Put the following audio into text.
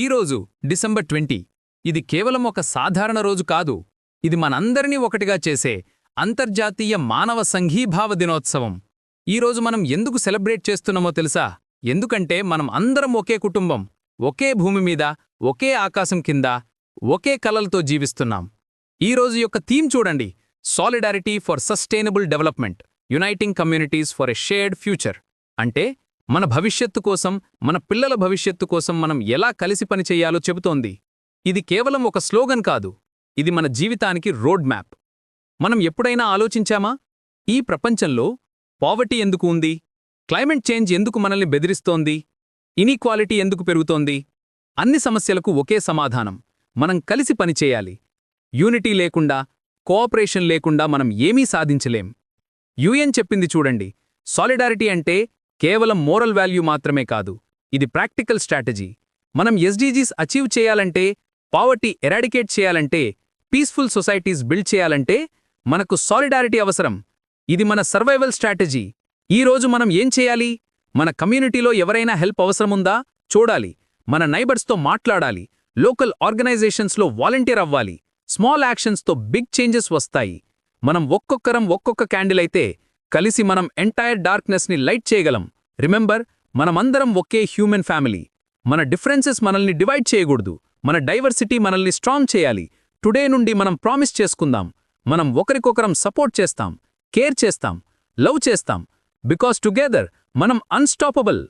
ఈరోజు డిసెంబర్ 20 ఇది కేవలం ఒక సాధారణ రోజు కాదు. ఇది మనందరినీ ఒకటిగా చేసే అంతర్జాతీయ మానవ సంఘీభావ దినోత్సవం. ఈరోజు మనం ఎందుకు సెలబ్రేట్ చేస్తున్నామో తెలుసా? ఎందుకంటే మనం అందరం ఒకే కుటుంబం, ఒకే భూమి మీద, ఒకే ఆకాశం కింద, ఒకే కలలతో జీవిస్తున్నాం. ఈరోజు యొక్క థీమ్ చూడండి, solidarity for sustainable development, uniting communities for a shared future. అంటే మన భవిష్యత్తు కోసం, మన పిల్లల భవిష్యత్తు కోసం మనం ఎలా కలిసి పనిచెయ్యాలో చెబుతోంది. ఇది కేవలం ఒక స్లోగన్ కాదు, ఇది మన జీవితానికి రోడ్ మ్యాప్. మనం ఎప్పుడైనా ఆలోచించామా, ఈ ప్రపంచంలో పావర్టీ ఎందుకు ఉంది, క్లైమేట్ చేంజ్ ఎందుకు మనల్ని బెదిరిస్తోంది, ఇనీక్వాలిటీ ఎందుకు పెరుగుతోంది? అన్ని సమస్యలకు ఒకే సమాధానం: మనం కలిసి పనిచేయాలి. యూనిటీ లేకుండా, కోఆపరేషన్ లేకుండా మనం ఏమీ సాధించలేం. యుఎన్ చెప్పింది చూడండి, సాలిడారిటీ అంటే కేవలం మోరల్ వాల్యూ మాత్రమే కాదు, ఇది ప్రాక్టికల్ స్ట్రాటజీ. మనం ఎస్డీజీస్ అచీవ్ చేయాలంటే, పావర్టీ ఎరాడికేట్ చేయాలంటే, పీస్ఫుల్ సొసైటీస్ బిల్డ్ చేయాలంటే మనకు సాలిడారిటీ అవసరం. ఇది మన సర్వైవల్ స్ట్రాటజీ. ఈరోజు మనం ఏం చేయాలి? మన కమ్యూనిటీలో ఎవరైనా హెల్ప్ అవసరముందా చూడాలి, మన నైబర్స్తో మాట్లాడాలి, లోకల్ ఆర్గనైజేషన్స్లో వాలంటీర్ అవ్వాలి. స్మాల్ యాక్షన్స్తో బిగ్ చేంజెస్ వస్తాయి. మనం ఒక్కొక్కరం ఒక్కొక్క క్యాండిల్ అయితే కలిసి మనం ఎంటైర్ డార్క్నెస్ని లైట్ చేయగలం. రిమెంబర్, మనమందరం ఒకే హ్యూమన్ ఫ్యామిలీ. మన డిఫరెన్సెస్ మనల్ని డివైడ్ చేయకూడదు, మన డైవర్సిటీ మనల్ని స్ట్రాంగ్ చేయాలి. టుడే నుండి మనం ప్రామిస్ చేసుకుందాం, మనం ఒకరికొకరం సపోర్ట్ చేస్తాం, కేర్ చేస్తాం, లవ్ చేస్తాం. బికాస్ టుగెదర్ మనం అన్స్టాపబుల్.